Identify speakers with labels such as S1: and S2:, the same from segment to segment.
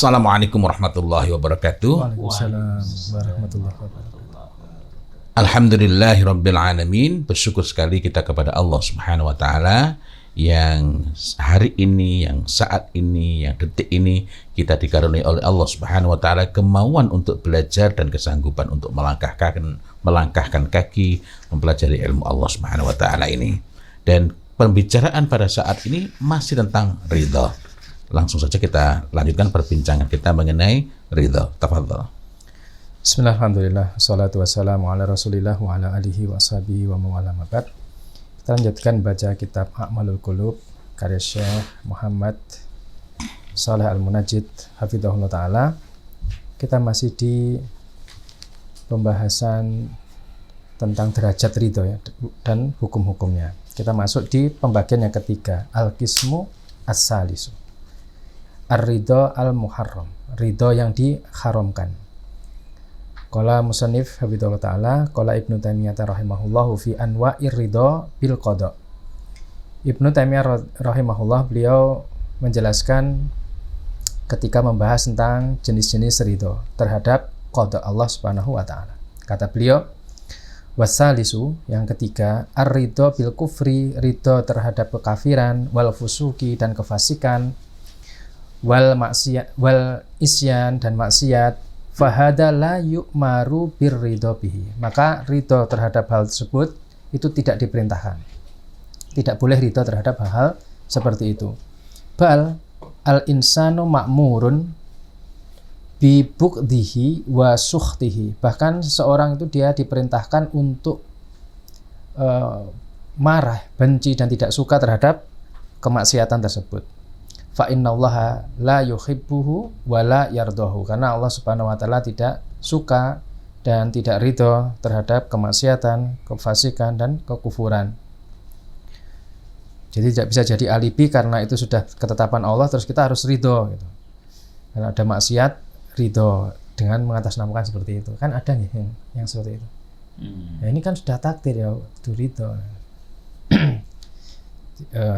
S1: Assalamualaikum warahmatullahi wabarakatuh.
S2: Waalaikumsalam warahmatullahi wabarakatuh.
S1: Alhamdulillahirabbil alamin. Bersyukur sekali kita kepada Allah Subhanahu wa taala yang hari ini, yang saat ini, yang detik ini kita dikaruniai oleh Allah Subhanahu wa taala kemauan untuk belajar dan kesanggupan untuk melangkahkan kaki mempelajari ilmu Allah Subhanahu wa taala ini. Dan pembicaraan pada saat ini masih tentang ridha. Langsung saja kita lanjutkan perbincangan kita mengenai ridha. Tafadhal.
S2: Bismillahirrahmanirrahim. Wassalatu wassalamu ala Rasulillah wa ala alihi wa sahbihi wa mawala mabad. Kita lanjutkan baca kitab A'malul Qulub karya Syekh Muhammad Shalih Al-Munajjid hafizahullah taala. Kita masih di pembahasan tentang derajat ridho ya, dan hukum-hukumnya. Kita masuk di pembagian yang ketiga, al-qismu as-salisu. Ar-ridho al-muharram, ridho yang diharamkan. Qala musannif hafizahullah taala, qala Ibnu Taimiyah rahimahullahu fi anwa'ir ridho bil qada. Ibnu Taimiyah rahimahullah, beliau menjelaskan ketika membahas tentang jenis-jenis ridho terhadap qada Allah Subhanahu wa taala. Kata beliau, wasalisu, yang ketiga, ar-ridho bil kufri, ridho terhadap kekafiran, wal fusuki, dan kefasikan, wal maksiat, wal isyan, dan maksiat, fahada la yu'maru birridho bihi, maka ridho terhadap hal tersebut itu tidak diperintahkan, tidak boleh ridho terhadap hal seperti itu. Bal al insanu ma'murun bi bughdihi wa sukhtihi, bahkan seorang itu dia diperintahkan untuk marah, benci, dan tidak suka terhadap kemaksiatan tersebut. Fa innallaha la yuhibbuhu wa la yardahu, karena Allah Subhanahu wa taala tidak suka dan tidak ridho terhadap kemaksiatan, kefasikan, dan kekufuran. Jadi tidak bisa jadi alibi karena itu sudah ketetapan Allah terus kita harus ridho gitu. Karena ada maksiat, ridho dengan mengatasnamakan seperti itu. Kan ada nih yang seperti itu. Nah, ini kan sudah takdir ya, itu ridho.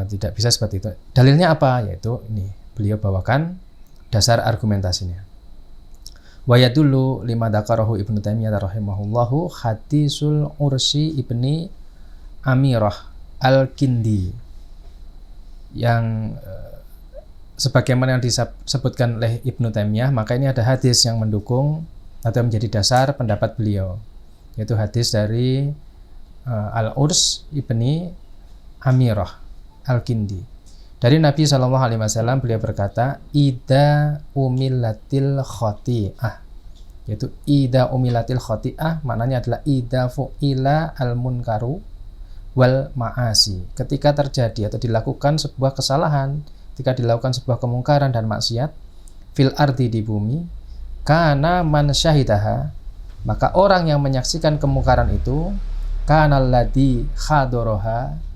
S2: Tidak bisa seperti itu. Dalilnya apa? Yaitu ini, beliau bawakan dasar argumentasinya. Wa yadullu lima dzakarahu Ibnu Taimiyah rahimahullahu hadisul Ursi ibni Amirah al-Kindi, yang sebagaimana yang disebutkan oleh Ibnu Taimiyah, maka ini ada hadis yang mendukung atau menjadi dasar pendapat beliau, yaitu hadis dari Al-Urs ibni Amirah Al-Kindi. Dari Nabi SAW, beliau berkata, Ida umilatil khoti'ah, yaitu Ida umilatil khoti'ah maknanya adalah Ida fu'ila al-munkaru wal ma'asi, ketika terjadi atau dilakukan sebuah kesalahan, ketika dilakukan sebuah kemungkaran dan maksiat, fil ardi, di bumi, kana man syahidaha, maka orang yang menyaksikan kemungkaran itu, kana alladhi khadoroha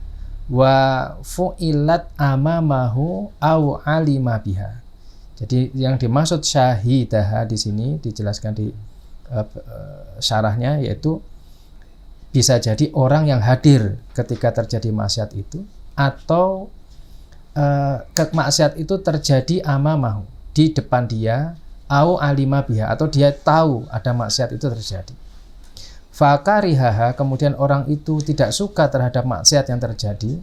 S2: wa fu'ilat amamahu au alima biha. Jadi yang dimaksud syahidah di sini dijelaskan di syarahnya, yaitu bisa jadi orang yang hadir ketika terjadi maksiat itu, atau maksiat itu terjadi amamahu, di depan dia, au alima biha, atau dia tahu ada maksiat itu terjadi. Fakarihaha, kemudian orang itu tidak suka terhadap maksiat yang terjadi.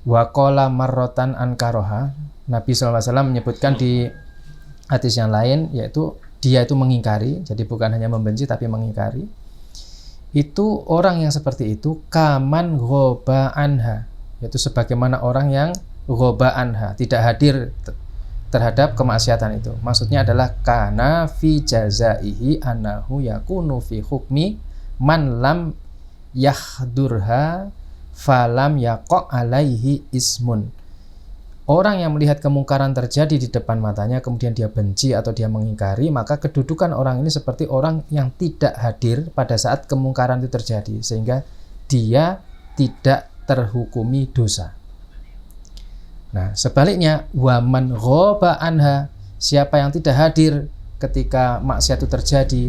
S2: Waqala marrotan ankaroha, Nabi SAW menyebutkan di hadis yang lain, yaitu dia itu mengingkari, jadi bukan hanya membenci tapi mengingkari. Itu orang yang seperti itu kaman ghoba anha, yaitu sebagaimana orang yang ghoba anha, tidak hadir terhadap kemaksiatan itu. Maksudnya adalah kana fi jazaihi anahu yakunu fi hukmi man lam yahdurha falam yaqa alaihi ismun. Orang yang melihat kemungkaran terjadi di depan matanya kemudian dia benci atau dia mengingkari, maka kedudukan orang ini seperti orang yang tidak hadir pada saat kemungkaran itu terjadi, sehingga dia tidak terhukumi dosa. Nah, sebaliknya, waman ghoba anha, siapa yang tidak hadir ketika maksiat itu terjadi,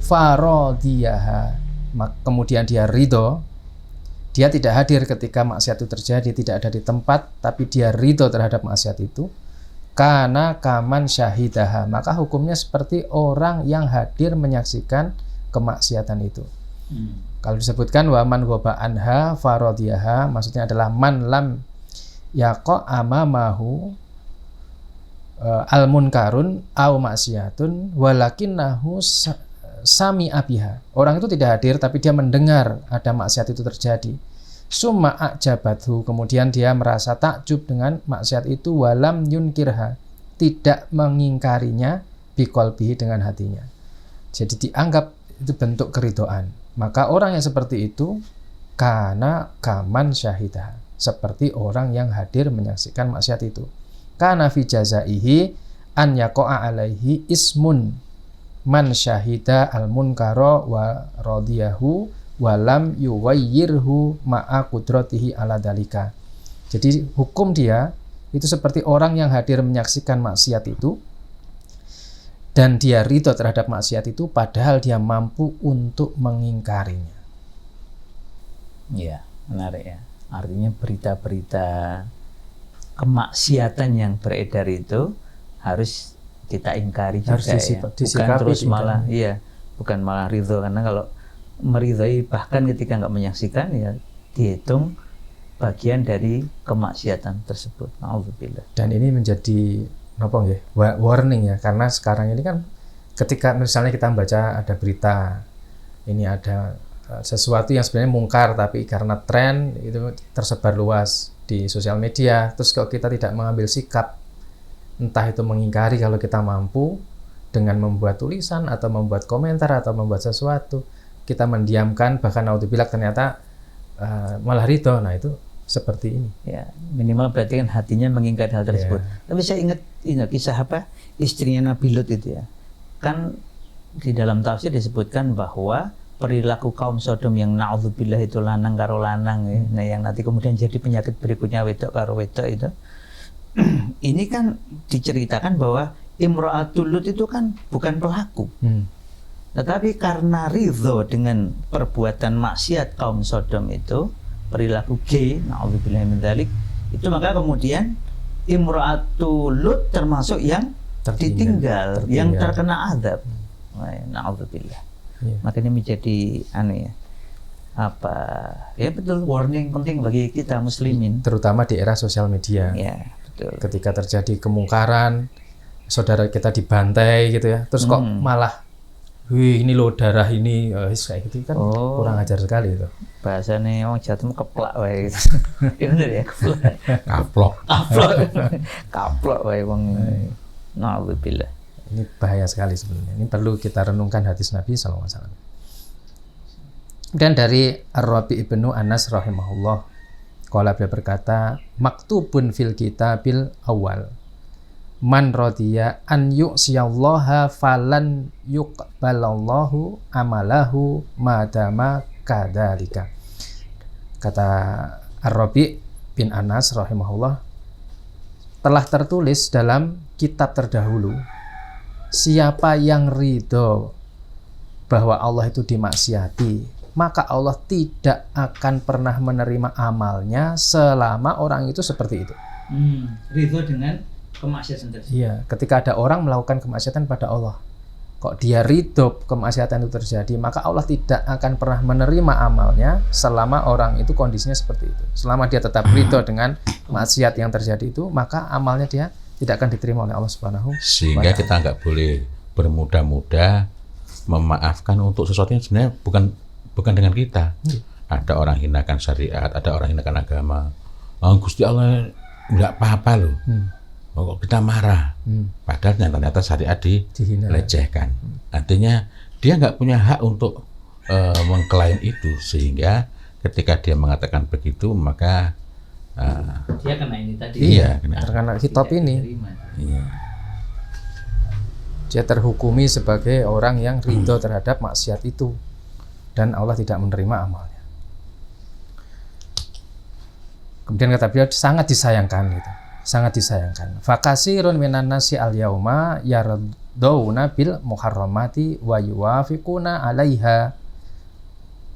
S2: farodiyaha, kemudian dia ridho, dia tidak hadir ketika maksiat itu terjadi, tidak ada di tempat, tapi dia ridho terhadap maksiat itu, Kana kaman syahidaha, maka hukumnya seperti orang yang hadir menyaksikan kemaksiatan itu. Kalau disebutkan wa man ghaba anha faradiyaha, maksudnya adalah man lam yaqa amamahu al munkarun au maksiatun walakinnahu sami abiha. Orang itu tidak hadir tapi dia mendengar ada maksiat itu terjadi. Summa ajabathu, kemudian dia merasa takjub dengan maksiat itu, walam yunkirha, tidak mengingkarinya, biqalbihi, dengan hatinya. Jadi dianggap itu bentuk keridhaan. Maka orang yang seperti itu kana kaman syahidah, seperti orang yang hadir menyaksikan maksiat itu. Kana fi jazaihi an yaqa'a alaihi ismun man syahida al munkara wa radiyahu walam yuwayyirhu ma'a qudratihi ala dalika. Jadi hukum dia itu seperti orang yang hadir menyaksikan maksiat itu dan dia ridho terhadap maksiat itu padahal dia mampu untuk mengingkarinya.
S3: Iya, menarik ya. Artinya berita-berita kemaksiatan yang beredar itu harus kita ingkari juga,
S2: harus
S3: bukan terus malah bukan malah ridho, karena kalau meridhoi bahkan ketika nggak menyaksikan ya dihitung bagian dari kemaksiatan tersebut. Alhamdulillah.
S2: Dan ini menjadi warning ya, karena sekarang ini kan ketika misalnya kita baca ada berita ini ada sesuatu yang sebenarnya mungkar tapi karena tren itu tersebar luas di sosial media, terus kalau kita tidak mengambil sikap, entah itu mengingkari kalau kita mampu dengan membuat tulisan atau membuat komentar atau membuat sesuatu, kita mendiamkan bahkan naudzubillah ternyata malah ridho, nah itu seperti ini.
S3: Ya, minimal berarti kan hatinya mengingkari hal tersebut. Tapi saya ingat kisah istrinya Nabi Lut itu ya. Kan di dalam tafsir disebutkan bahwa perilaku kaum Sodom yang naudzubillah itu lanang karo lanang ya. Nah, yang nanti kemudian jadi penyakit berikutnya wedok karo wedok itu. Ini kan diceritakan bahwa Imra'atul Lut itu kan bukan pelaku. Tetapi karena ridho dengan perbuatan maksiat kaum Sodom itu, perilaku G, na'udzubillah min dzalik, itu maka kemudian Imra'atul Lut termasuk yang ditinggal, yang terkena azab. Na'udzubillah. Makanya menjadi betul warning penting bagi kita muslimin, terutama
S2: di era sosial media.
S3: Ya, betul.
S2: Ketika terjadi kemungkaran, saudara kita dibantai gitu ya, terus kok malah ini loh darah ini kayak gitu kan kurang ajar sekali itu.
S3: Bahasanya orang Jawa itu keplak wae. Iya bener ya, keplak. Kaplok wae wong. Na'udzubillah.
S2: Ini bahaya sekali sebenarnya. Ini perlu kita renungkan hadis Nabi sallallahu alaihi wasallam. Dan dari Ar-Rabi ibnu Anas rahimahullah, qala beliau berkata, maktubun fil kitabil awal, man radiya an yu'siyallaha falan yuqbalallahu amalahu madama kadzalika. Kata Ar-Rabi bin Anas rahimahullah, telah tertulis dalam kitab terdahulu, siapa yang ridho bahwa Allah itu dimaksiati, maka Allah tidak akan pernah menerima amalnya selama orang itu seperti itu.
S3: Ridho dengan kemaksiatan tersebut.
S2: Iya, ketika ada orang melakukan kemaksiatan pada Allah, kok dia ridho kemaksiatan itu terjadi, maka Allah tidak akan pernah menerima amalnya selama orang itu kondisinya seperti itu. Selama dia tetap ridho dengan maksiat yang terjadi itu, maka amalnya dia tidak akan diterima oleh Allah Subhanahu wa Ta'ala.
S1: Sehingga kita nggak boleh bermudah-mudah memaafkan untuk sesuatu yang sebenarnya bukan dengan kita. Ada orang hinakan syariat, ada orang hinakan agama. Gusti Allah nggak apa-apa loh. Kok kita marah? Padahal ternyata syariat dilecehkan. Artinya dia nggak punya hak untuk mengklaim itu, sehingga ketika dia mengatakan begitu maka
S3: dia kena ini tadi.
S2: Iya, terkena hitop ini.
S1: Iya.
S2: Dia terhukumi sebagai orang yang ridho terhadap maksiat itu, dan Allah tidak menerima amalnya. Kemudian kata beliau, sangat disayangkan gitu. Sangat disayangkan. Fakasirun minan nasi al-yauma yardawna bil muharramati wa yuwafiquna 'alaiha.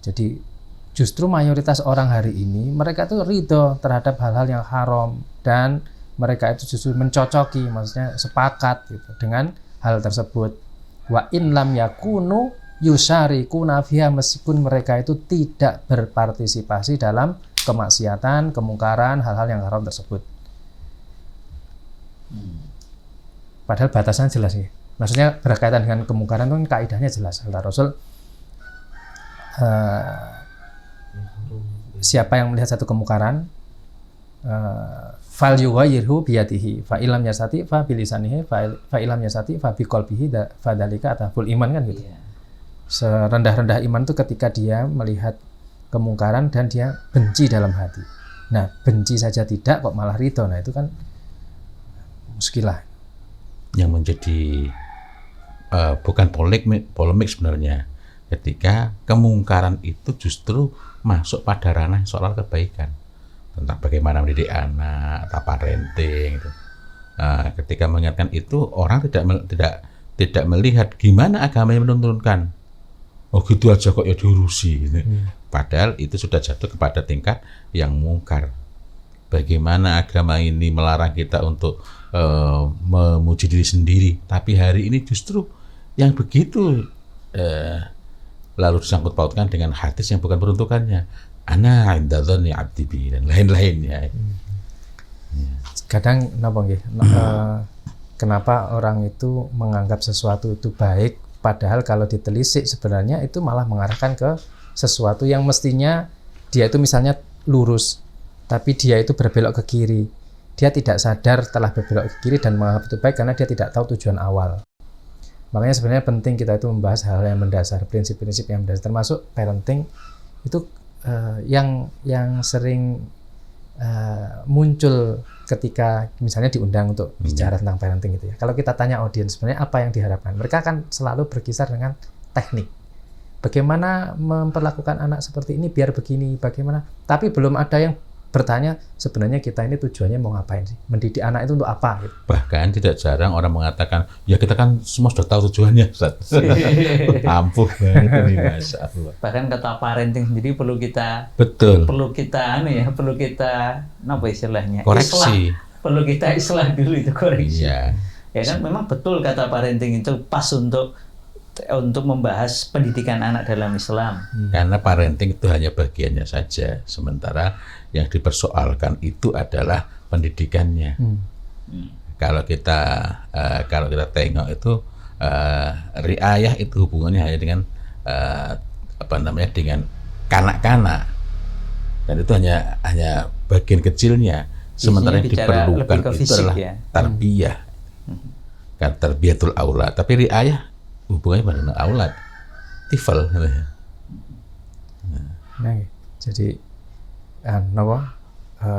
S2: Jadi justru mayoritas orang hari ini mereka tuh ridho terhadap hal-hal yang haram dan mereka itu justru mencocoki, maksudnya sepakat gitu dengan hal tersebut. Wa in lam yakunu yusharikuna fiha, meskipun mereka itu tidak berpartisipasi dalam kemaksiatan, kemungkaran, hal-hal yang haram tersebut. Padahal batasan jelas ya. Maksudnya berkaitan dengan kemungkaran itu kan kaidahnya jelas. Kata Rasul, siapa yang melihat satu kemungkaran, fal yughayyirhu biyadihi, fa illam yastati fa bilisanihi, fa illam yastati fa biqalbihi, fa dzalika ataful iman, kan gitu. Serendah-rendah iman itu ketika dia melihat kemungkaran dan dia benci dalam hati. Nah, benci saja tidak kok malah ridho. Nah, itu kan muskilah.
S1: Yang menjadi bukan polemik sebenarnya, ketika kemungkaran itu justru masuk pada ranah soal kebaikan, tentang bagaimana mendidik anak atau parenting gitu. Ketika mengingatkan itu, orang tidak melihat gimana agama yang menurunkan. Oh gitu aja kok ya diurusi gitu. Padahal itu sudah jatuh kepada tingkat yang mungkar. Bagaimana agama ini melarang kita untuk memuji diri sendiri, tapi hari ini justru yang begitu lalu disangkut pautkan dengan hadis yang bukan peruntukannya. Ana inda dzanni 'abdi bi, dan lain-lainnya.
S2: Kadang kenapa orang itu menganggap sesuatu itu baik, padahal kalau ditelisik sebenarnya itu malah mengarahkan ke sesuatu yang mestinya dia itu misalnya lurus, tapi dia itu berbelok ke kiri. Dia tidak sadar telah berbelok ke kiri dan menganggap itu baik karena dia tidak tahu tujuan awal. Makanya sebenarnya penting kita itu membahas hal yang mendasar, prinsip-prinsip yang mendasar, termasuk parenting itu yang sering muncul ketika misalnya diundang untuk bicara tentang parenting gitu ya. Kalau kita tanya audiens sebenarnya apa yang diharapkan, mereka akan selalu berkisar dengan teknik. Bagaimana memperlakukan anak seperti ini biar begini, bagaimana. Tapi belum ada yang bertanya sebenarnya kita ini tujuannya mau ngapain sih? Mendidik anak itu untuk apa? Gitu.
S1: Bahkan tidak jarang orang mengatakan, ya kita kan semua sudah tahu tujuannya, Ustaz. Ampuh banget ini, Masya Allah.
S3: Bahkan kata parenting sendiri perlu kita apa istilahnya?
S1: Koreksi.
S3: Perlu kita islah dulu itu, koreksi.
S1: Iya.
S3: Ya kan memang betul kata parenting itu pas untuk membahas pendidikan anak dalam Islam.
S1: Karena parenting itu hanya bagiannya saja, sementara yang dipersoalkan itu adalah pendidikannya. Kalau kita tengok itu riayah itu hubungannya hanya dengan dengan kanak-kanak, dan itu hanya bagian kecilnya. Sementara yang diperlukan itu adalah tarbiyah, kan tarbiyatul aulad. Tapi riayah hubungannya pada aulad, tifal.
S2: Nah, jadi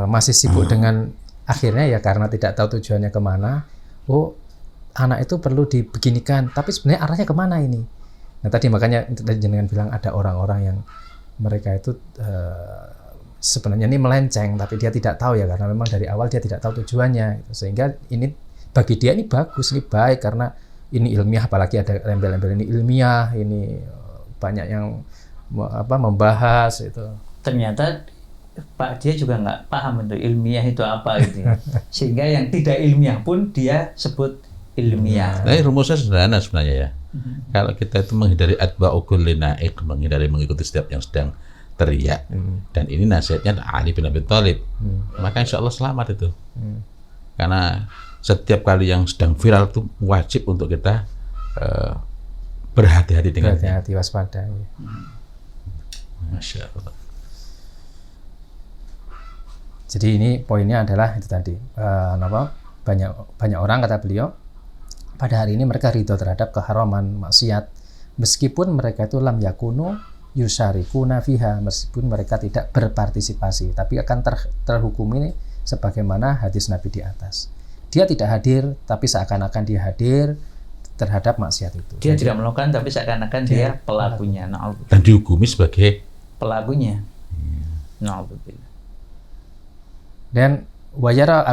S2: masih sibuk dengan akhirnya ya karena tidak tahu tujuannya kemana. Oh, anak itu perlu dibeginikan, tapi sebenarnya arahnya kemana ini? Nah tadi makanya jenengan bilang ada orang-orang yang mereka itu sebenarnya ini melenceng, tapi dia tidak tahu ya karena memang dari awal dia tidak tahu tujuannya, sehingga ini bagi dia ini bagus, ini baik karena ini ilmiah, apalagi ada embel-embel ini ilmiah, ini banyak yang membahas itu.
S3: Ternyata Pak dia juga nggak paham itu ilmiah itu apa gitu, sehingga yang tidak ilmiah pun dia sebut ilmiah.
S1: Nah, rumusnya sederhana sebenarnya ya. Kalau kita itu menghindari atba'u kulli na'iq, menghindari mengikuti setiap yang sedang teriak, dan ini nasihatnya Ali bin Abi Thalib, maka insya Allah selamat itu. Karena setiap kali yang sedang viral itu wajib untuk kita berhati-hati dengan
S2: berhati-hati, waspada.
S1: Masya Allah.
S2: Jadi ini poinnya adalah itu tadi, banyak orang kata beliau pada hari ini mereka ridho terhadap keharaman maksiat meskipun mereka itu lam yakunu yusharikuna fiha, meskipun mereka tidak berpartisipasi, tapi akan terhukumi sebagaimana hadis Nabi di atas. Dia tidak hadir, tapi seakan-akan dia hadir terhadap maksiat itu.
S3: Dia tidak melakukan, tapi seakan-akan dia pelakunya.
S1: Dan dihukumi sebagai
S3: pelakunya. Na'udzubillah.
S2: Dan wayara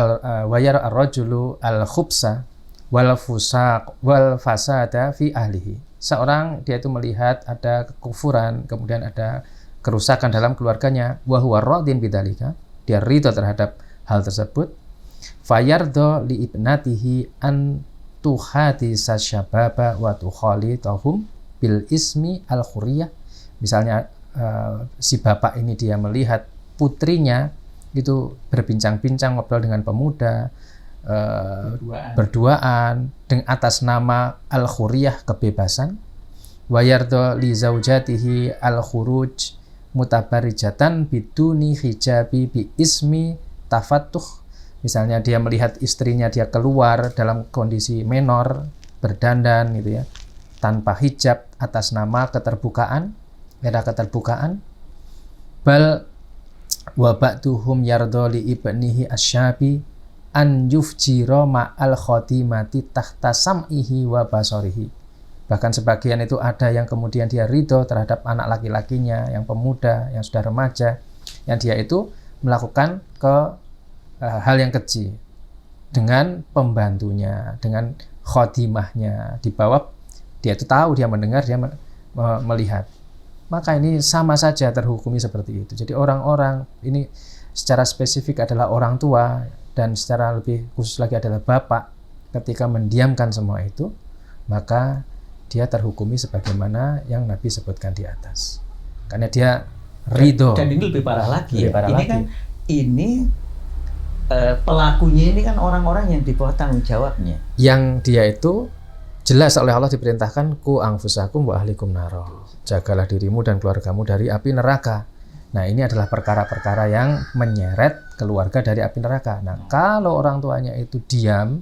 S2: ar-rajulu al-khubsa wal fusaq wal fasada fi ahlihi. Seorang dia itu melihat ada kekufuran, kemudian ada kerusakan dalam keluarganya, wa huwa radin bidzalika. Dia ridho terhadap hal tersebut. Fayardo li ibnatihi an tuhati sasyababa wa tukhalithahum bil ismi al khuriyah. Misalnya si bapak ini dia melihat putrinya itu berbincang-bincang ngobrol dengan pemuda, berduaan dengan atas nama al khuriyah, kebebasan. Wayardo li zaujatihi al khuruj mutabarijatan biduni hijabi bi ismi tafattuh. Misalnya dia melihat istrinya dia keluar dalam kondisi menor, berdandan gitu ya, tanpa hijab atas nama keterbukaan, era keterbukaan. Bal wa ba'duhum yardo li ibnihi asyabi an yufjiro ma'al khotimati tahta sam'ihi wa basarihi. Bahkan sebagian itu ada yang kemudian dia ridho terhadap anak laki-lakinya yang pemuda, yang sudah remaja, yang dia itu melakukan hal yang keji dengan pembantunya, dengan khotimahnya. Di bawah dia itu tahu, dia mendengar, dia melihat. Maka ini sama saja terhukumi seperti itu. Jadi orang-orang ini secara spesifik adalah orang tua dan secara lebih khusus lagi adalah bapak. Ketika mendiamkan semua itu, maka dia terhukumi sebagaimana yang Nabi sebutkan di atas. Karena dia ridho.
S3: Dan ini lebih parah lagi.
S2: Lebih parah lagi.
S3: Pelakunya ini kan orang-orang yang di bawah tanggung jawabnya.
S2: Yang dia itu jelas oleh Allah diperintahkan ku anfusakum wa ahlikum naro. Jagalah dirimu dan keluargamu dari api neraka. Nah, ini adalah perkara-perkara yang menyeret keluarga dari api neraka. Nah, kalau orang tuanya itu diam,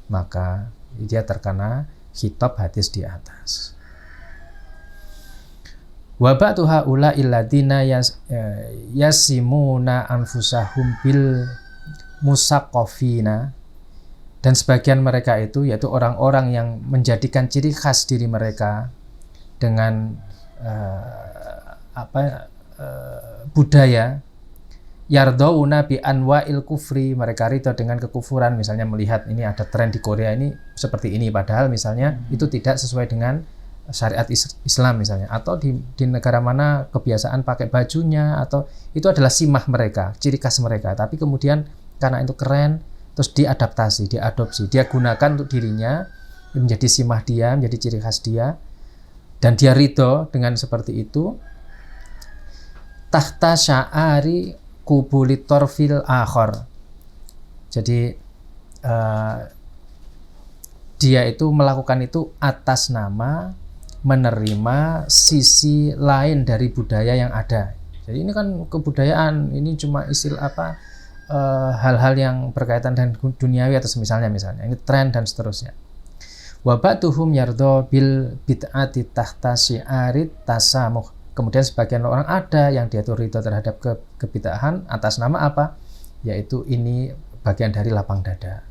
S2: maka dia terkena khitab hadis di atas. Wa ba'du haula illadina yasimuna anfusahum bil musaqqafina, dan sebagian mereka itu yaitu orang-orang yang menjadikan ciri khas diri mereka dengan budaya. Yardauna bi anwa'il kufri, mereka ridho dengan kekufuran. Misalnya melihat ini ada tren di Korea ini seperti ini, padahal misalnya itu tidak sesuai dengan syariat Islam misalnya, atau di negara mana kebiasaan pakai bajunya, atau itu adalah simah mereka, ciri khas mereka, tapi kemudian karena itu keren terus diadaptasi, diadopsi, dia gunakan untuk dirinya, menjadi simah dia, menjadi ciri khas dia, dan dia ridho dengan seperti itu. Tahta sya'ari kubuli torfil akhor. Jadi dia itu melakukan itu atas nama menerima sisi lain dari budaya yang ada. Jadi ini kan kebudayaan, ini cuma hal-hal yang berkaitan dengan duniawi atau misalnya ini tren dan seterusnya. Wa ba'duhum yardo bil bid'ati tahta syi'arit tasamuh. Kemudian sebagian orang ada yang dia itu ridho terhadap kebid'ahan atas nama apa? Yaitu ini bagian dari lapang dada,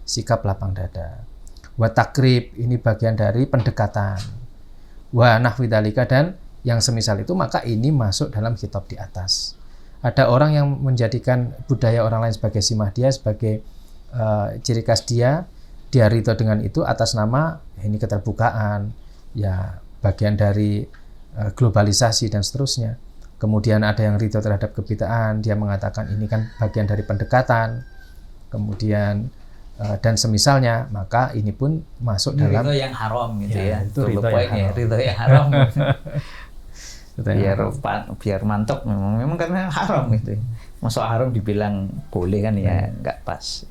S2: sikap lapang dada. Wa takrib, ini bagian dari pendekatan. Wa nahwi dzalika, dan yang semisal itu, maka ini masuk dalam kitab di atas. Ada orang yang menjadikan budaya orang lain sebagai simah dia, sebagai ciri khas dia ridho dengan itu atas nama ini keterbukaan, ya bagian dari globalisasi dan seterusnya. Kemudian ada yang ridho terhadap kebid'ahan, dia mengatakan ini kan bagian dari pendekatan, kemudian dan semisalnya, maka ini pun masuk dalam
S3: ridho yang haram gitu ya.
S2: Itu ridho yang haram.
S3: Ridho yang haram. biar mantok, memang karena haram gitu. Masuk haram dibilang boleh kan ya, nggak pas.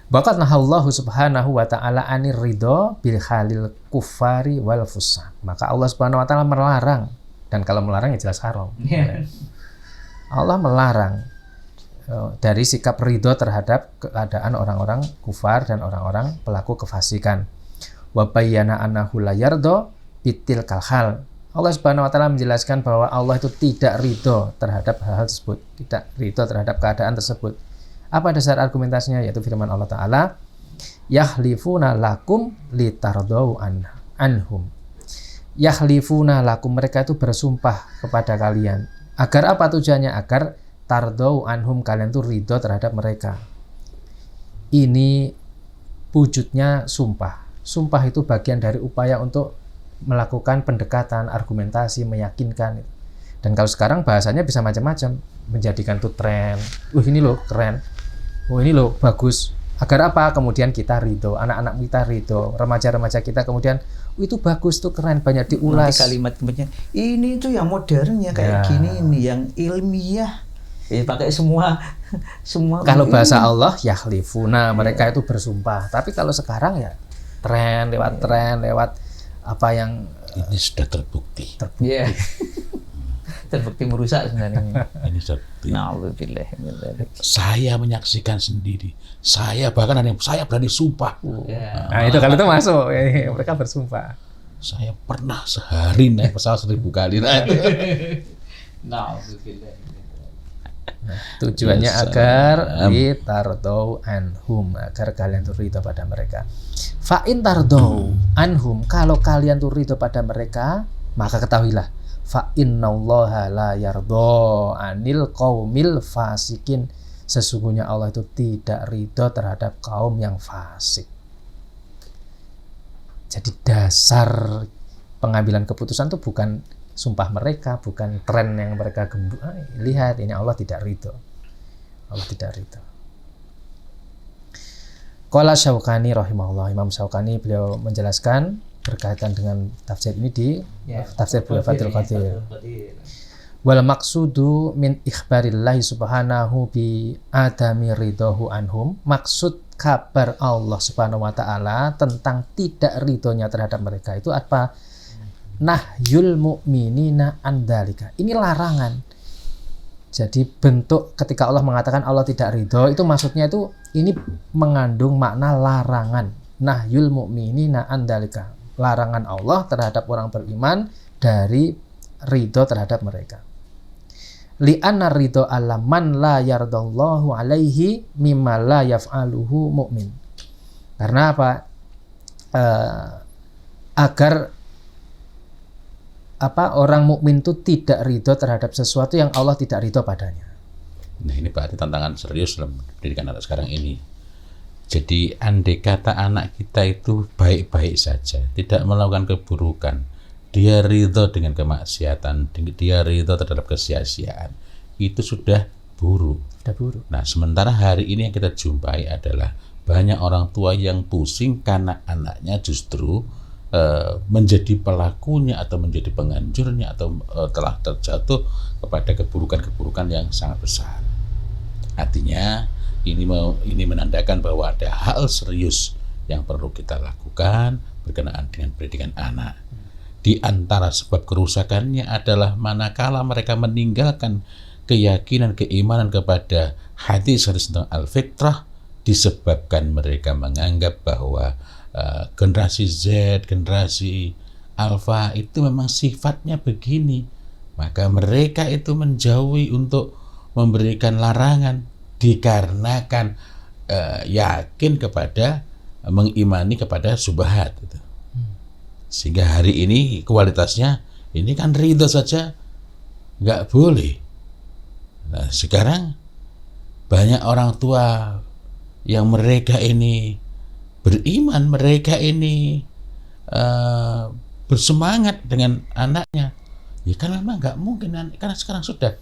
S2: Bakat nahallahu subhanahu wa ta'ala anir ridho bil khalil kufari wal fusaq. Maka Allah subhanahu wa ta'ala melarang, dan kalau melarang ya jelas haram. Allah melarang dari sikap ridho terhadap keadaan orang-orang kufar dan orang-orang pelaku kefasikan. Wa bayyana annahu la yardo bitil kalhal. Allah subhanahu wa ta'ala menjelaskan bahwa Allah itu tidak ridho terhadap hal tersebut, tidak ridho terhadap keadaan tersebut. Apa dasar argumentasinya? Yaitu firman Allah Ta'ala, yahlifuna lakum litardau anhum. Yahlifuna lakum, mereka itu bersumpah kepada kalian. Agar apa tujuannya? Agar tardau anhum, kalian itu ridho terhadap mereka. Ini wujudnya sumpah. Sumpah itu bagian dari upaya untuk melakukan pendekatan, argumentasi, meyakinkan. Dan kalau sekarang bahasanya bisa macam-macam, menjadikan itu tren. Ini loh keren. Oh ini loh bagus. Agar apa? Kemudian kita ridho, anak-anak kita ridho, remaja-remaja kita kemudian itu bagus tuh, keren, banyak diulas.
S3: Nanti kalimat kemudian ini tuh yang modernnya kayak gini, ini yang ilmiah. Pakai semua.
S2: Kalau bahasa Allah yahlifuna, mereka itu bersumpah. Tapi kalau sekarang ya tren lewat apa yang
S1: ini sudah terbukti.
S3: Iya. Terbukti merusak sebenarnya.
S1: Ini terbukti.
S3: Na'udzubillah.
S1: Saya menyaksikan sendiri. Saya bahkan ada yang saya berani sumpah.
S2: Nah itu kalau itu masuk, mereka bersumpah.
S1: Saya pernah sehari naik pesawat 1000 kali.
S3: Na'udzubillah.
S2: Tujuannya agar litardau anhum, agar kalian tuh ridho pada mereka. Fa in tardau anhum, kalau kalian tuh ridho pada mereka, maka ketahuilah fa innallaha la yardha anil qaumil fasikin, sesungguhnya Allah itu tidak ridho terhadap kaum yang fasik. Jadi dasar pengambilan keputusan itu bukan sumpah mereka, bukan tren yang mereka lihat, ini Allah tidak ridho. Allah tidak ridho. Qala Syaukani rahimahullah, Imam Syaukani beliau menjelaskan berkaitan dengan tafsir ini di tafsir Fathul Qadir. Wal maqsudu min ikhbarillahi subhanahu bi adami ridhohu anhum, maksud kabar Allah subhanahu wa ta'ala tentang tidak ridhonya terhadap mereka itu apa? Nahyul mu'minina andalika, ini larangan. Jadi bentuk ketika Allah mengatakan Allah tidak ridho, itu maksudnya itu ini mengandung makna larangan. Nahyul mu'minina andalika, larangan Allah terhadap orang beriman dari ridho terhadap mereka. Li'anna ridho ala man la yardallahu alaihi mimma la yaf'aluhu mu'min. Karena apa? Agar orang mukmin itu tidak ridho terhadap sesuatu yang Allah tidak ridho padanya.
S1: Nah ini berarti tantangan serius dalam pendidikan anak sekarang ini. Jadi andai kata anak kita itu baik-baik saja, tidak melakukan keburukan, dia ridho dengan kemaksiatan, dia ridho terhadap kesia-siaan, itu sudah buruk. Nah sementara hari ini yang kita jumpai adalah banyak orang tua yang pusing karena anaknya justru menjadi pelakunya atau menjadi penganjurnya atau telah terjatuh kepada keburukan-keburukan yang sangat besar. Artinya ini menandakan bahwa ada hal serius yang perlu kita lakukan berkenaan dengan pendidikan anak. Di antara sebab kerusakannya adalah manakala mereka meninggalkan keyakinan, keimanan kepada hadis-hadis tentang al-fitrah, disebabkan mereka menganggap bahwa generasi Z, generasi Alpha itu memang sifatnya begini, maka mereka itu menjauhi untuk memberikan larangan dikarenakan yakin kepada, mengimani kepada syubhat itu. Sehingga hari ini kualitasnya ini kan ridho saja nggak boleh. Nah sekarang banyak orang tua yang mereka ini beriman, mereka ini bersemangat dengan anaknya. Ya kan memang nggak mungkin, karena sekarang sudah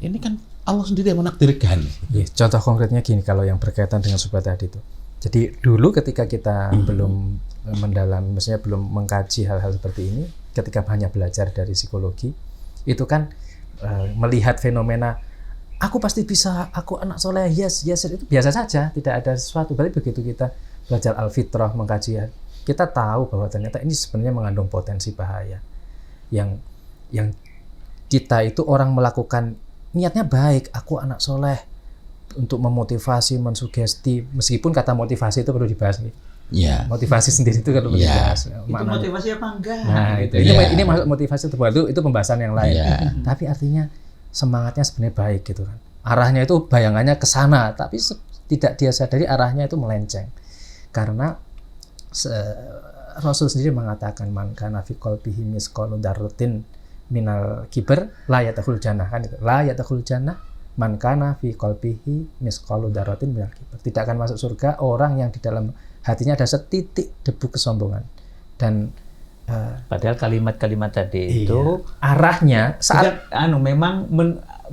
S1: ini kan Allah sendiri yang menakdirkan.
S2: Ya, contoh konkretnya gini, kalau yang berkaitan dengan syubhat tadi itu. Jadi dulu ketika kita belum mendalam, maksudnya belum mengkaji hal-hal seperti ini, ketika hanya belajar dari psikologi, itu kan melihat fenomena aku pasti bisa, aku anak soleh, yes, itu biasa saja, tidak ada sesuatu. Berarti begitu kita belajar al-fitrah, mengkaji, kita tahu bahwa ternyata ini sebenarnya mengandung potensi bahaya. Yang kita itu orang melakukan niatnya baik, aku anak soleh, untuk memotivasi, mensugesti, meskipun kata motivasi itu perlu dibahas nih.
S1: Ya.
S2: Motivasi sendiri itu perlu dibahas.
S3: Itu motivasi apa enggak?
S2: Nah, ini motivasi itu pembahasan yang lain. Tapi artinya semangatnya sebenarnya baik gitu kan. Arahnya itu bayangannya ke sana, tapi tidak dia sadari arahnya itu melenceng. Karena Rasul sendiri mengatakan man kana fi qalbihi misqalu dzarratin minal kibr la yadkhul jannah, kan itu. La yadkhul jannah man kana fi qalbihi misqalu dzarratin minal kibr. Tidak akan masuk surga orang yang di dalam hatinya ada setitik debu kesombongan. Dan
S3: padahal kalimat-kalimat tadi itu
S2: arahnya saat
S3: memang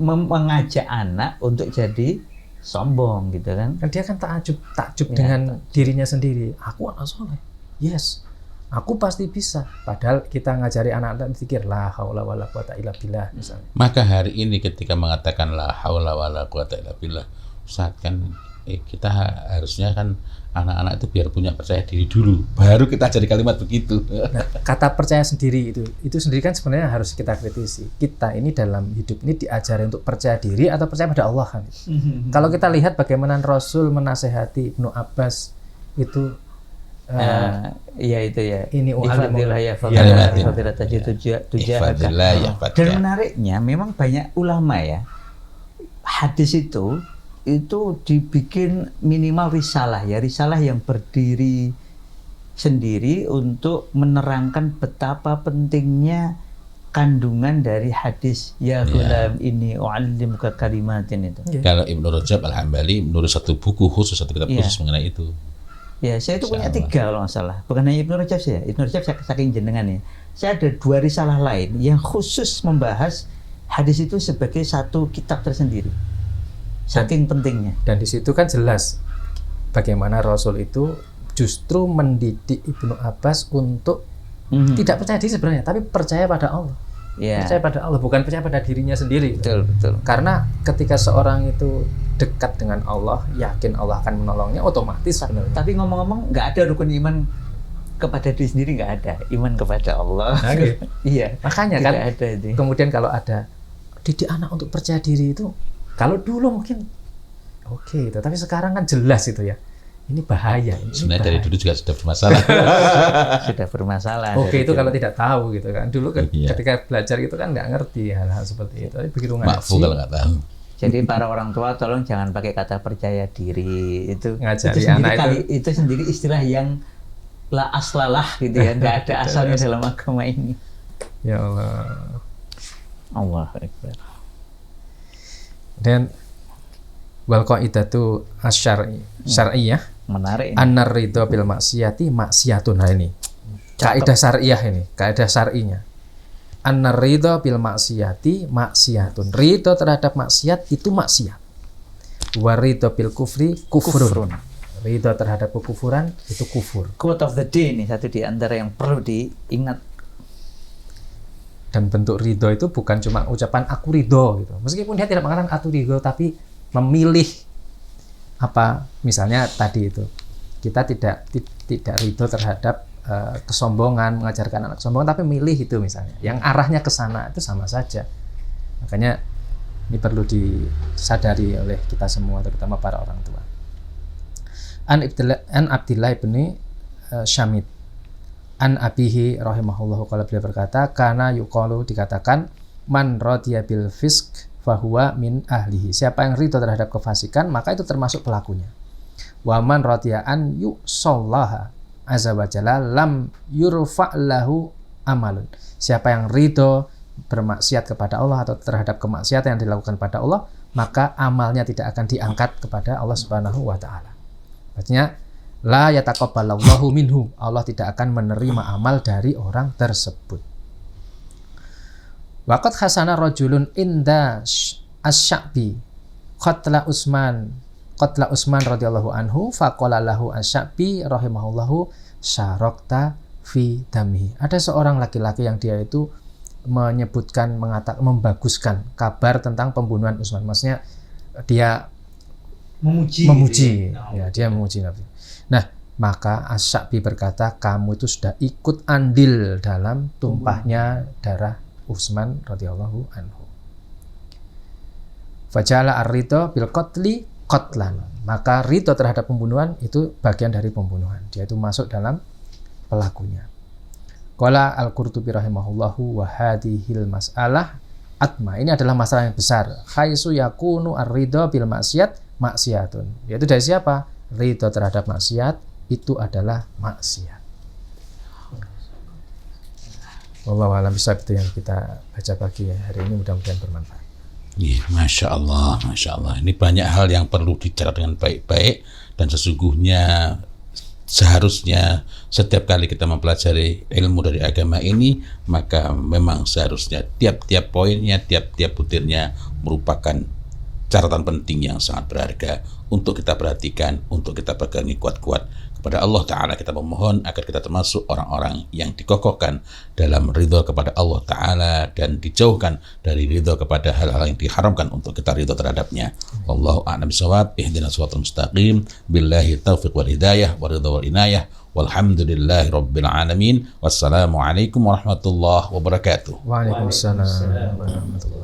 S3: mengajak anak untuk jadi sombong gitu kan.
S2: Kan dia kan takjub
S3: Ya,
S2: dengan dirinya sendiri. Aku anak soleh. Yes. Aku pasti bisa. Padahal kita ngajari anak-anak berpikir la haula wala quwata illa billah misalnya.
S1: Maka hari ini ketika mengatakan la haula wala quwata illa billah, Ustaz kan kita harusnya kan anak-anak itu biar punya percaya diri dulu, baru kita jadi kalimat begitu.
S2: Nah, kata percaya sendiri itu sendiri kan sebenarnya harus kita kritisi. Kita ini dalam hidup ini diajari untuk percaya diri atau percaya pada Allah kan. Kalau kita lihat bagaimana Rasul menasehati Ibnu Abbas itu
S3: iya itu ya.
S2: Ini
S3: Ifadillah ya
S1: Kalimatin.
S3: fadillah
S1: Ifadillah ya
S3: Dan
S1: fadillah.
S3: menariknya memang banyak ulama ya, hadis itu dibikin minimal risalah ya, risalah yang berdiri sendiri untuk menerangkan betapa pentingnya kandungan dari hadis ya gulam ini u'allimuka kalimatin itu.
S1: Kalau Ibnu Rajab Al-Hambali menulis satu buku khusus, satu kitab
S3: Iya.
S1: khusus mengenai itu.
S3: Ya, saya itu punya
S1: Insya
S3: 3 kalau nggak salah. Bukan hanya Ibnu Rajab ya. Ibnu Rajab saking jenengan ya. Saya ada 2 risalah lain yang khusus membahas hadis itu sebagai satu kitab tersendiri. Saking pentingnya.
S2: dan di situ kan jelas bagaimana Rasul itu justru mendidik Ibnu Abbas untuk tidak percaya diri sebenarnya, tapi percaya pada Allah.
S3: Ya.
S2: Percaya pada Allah, bukan percaya pada dirinya sendiri.
S3: Betul.
S2: Karena ketika seorang itu dekat dengan Allah, yakin Allah akan menolongnya, otomatis sebenarnya.
S3: Tapi ngomong-ngomong nggak ada rukun iman kepada diri sendiri, nggak ada. Iman kepada Allah.
S2: Oke.
S3: Iya.
S2: Makanya kan
S3: Tidak ada itu.
S2: kemudian kalau ada didik anak untuk percaya diri itu, kalau dulu mungkin oke itu, tapi sekarang kan jelas itu ya. Ini bahaya. Ini
S1: Sebenarnya dari
S2: bahaya.
S1: dulu juga sudah bermasalah.
S3: Sudah bermasalah.
S2: Oke,
S3: dari
S2: itu
S3: dulu.
S2: kalau tidak tahu gitu kan. Dulu kan
S1: Iya.
S2: ketika belajar itu kan nggak ngerti hal-hal seperti itu. Tapi begitu
S1: Mafu kalau nggak tahu.
S3: Jadi para orang tua tolong jangan pakai kata percaya diri itu.
S2: Ngajari
S3: itu sendiri
S2: anak
S3: itu sendiri istilah yang la aslalah gitu ya, nggak ada asalnya dalam agama ini.
S2: ya Allah.
S3: Allahu Akbar.
S2: Dan wal qaidatu syar'iyyah
S3: Menarik ini.
S2: annar ridho bil maksiati maksiatun. Nah ini kaidah syariah ini, kaidah syar'inya. Annar ridho bil maksiati maksiatun. Ridho terhadap maksiat itu maksiat. Wa ridho bil kufri kufrun. Ridho terhadap kekufuran itu kufur.
S3: Quote of the day nih, satu di antara yang perlu diingat.
S2: Dan bentuk ridho itu bukan cuma ucapan aku ridho gitu. Meskipun dia tidak mengatakan aku ridho, tapi memilih apa, misalnya tadi itu kita tidak ridho terhadap kesombongan, mengajarkan anak kesombongan, tapi milih itu misalnya yang arahnya ke sana, itu sama saja. Makanya ini perlu disadari oleh kita semua, terutama para orang tua. An Abdillah bin Syamit an abihi rahimahullahu, kalau beliau berkata kana yuqalu, dikatakan man radiya bil fisk fahuwa min ahlihi, siapa yang ridho terhadap kefasikan maka itu termasuk pelakunya. Wa man radiya an yusallaha azza wa jalla lam yurfa lahu amalun, siapa yang ridho bermaksiat kepada Allah atau terhadap kemaksiatan yang dilakukan pada Allah, maka amalnya tidak akan diangkat kepada Allah Subhanahu wa taala. Artinya la yataqabbalallahu minhu, Allah tidak akan menerima amal dari orang tersebut. Waqad hasana rajulun inda asy-Sya'bi qatla Utsman radhiyallahu anhu faqala lahu asy-Sya'bi rahimahullahu syarakta fi damihi. Ada seorang laki-laki yang dia itu menyebutkan, membaguskan kabar tentang pembunuhan Utsman. Maksudnya dia memuji. Ya, dia memuji Nabi. Nah, maka Asy-Sya'bi berkata, kamu itu sudah ikut andil dalam tumpahnya darah Utsman radhiyallahu anhu. Fajala ar-ridho bil qatli qatlan. Maka ridho terhadap pembunuhan itu bagian dari pembunuhan. Dia itu masuk dalam pelakunya. Qala al-Qurtubi rahimahullahu wa hadhil mas'alah atma. Ini adalah masalah yang besar. Khaisu yakunu ar-ridho bil maksiat maksiatun. Yaitu dari siapa? Ridho terhadap maksiat itu adalah maksiat. Wallahu a'lam bishawab, itu yang kita baca pagi hari ini, mudah-mudahan bermanfaat.
S1: Iya, Masya Allah. Ini banyak hal yang perlu dicatat dengan baik-baik, dan sesungguhnya seharusnya setiap kali kita mempelajari ilmu dari agama ini, maka memang seharusnya tiap-tiap poinnya, tiap-tiap butirnya merupakan catatan penting yang sangat berharga untuk kita perhatikan, untuk kita pegangi kuat-kuat. Kepada Allah Ta'ala kita memohon agar kita termasuk orang-orang yang dikokohkan dalam ridho kepada Allah Ta'ala dan dijauhkan dari ridho kepada hal-hal yang diharamkan untuk kita ridho terhadapnya. Wallahu a'lam bishawab. Ihdinas siratal mustaqim. Billahi taufiq wal hidayah wa ridho wal inayah. Walhamdulillahi rabbil alamin. Wassalamualaikum warahmatullahi wabarakatuh.
S2: Waalaikumsalam warahmatullahi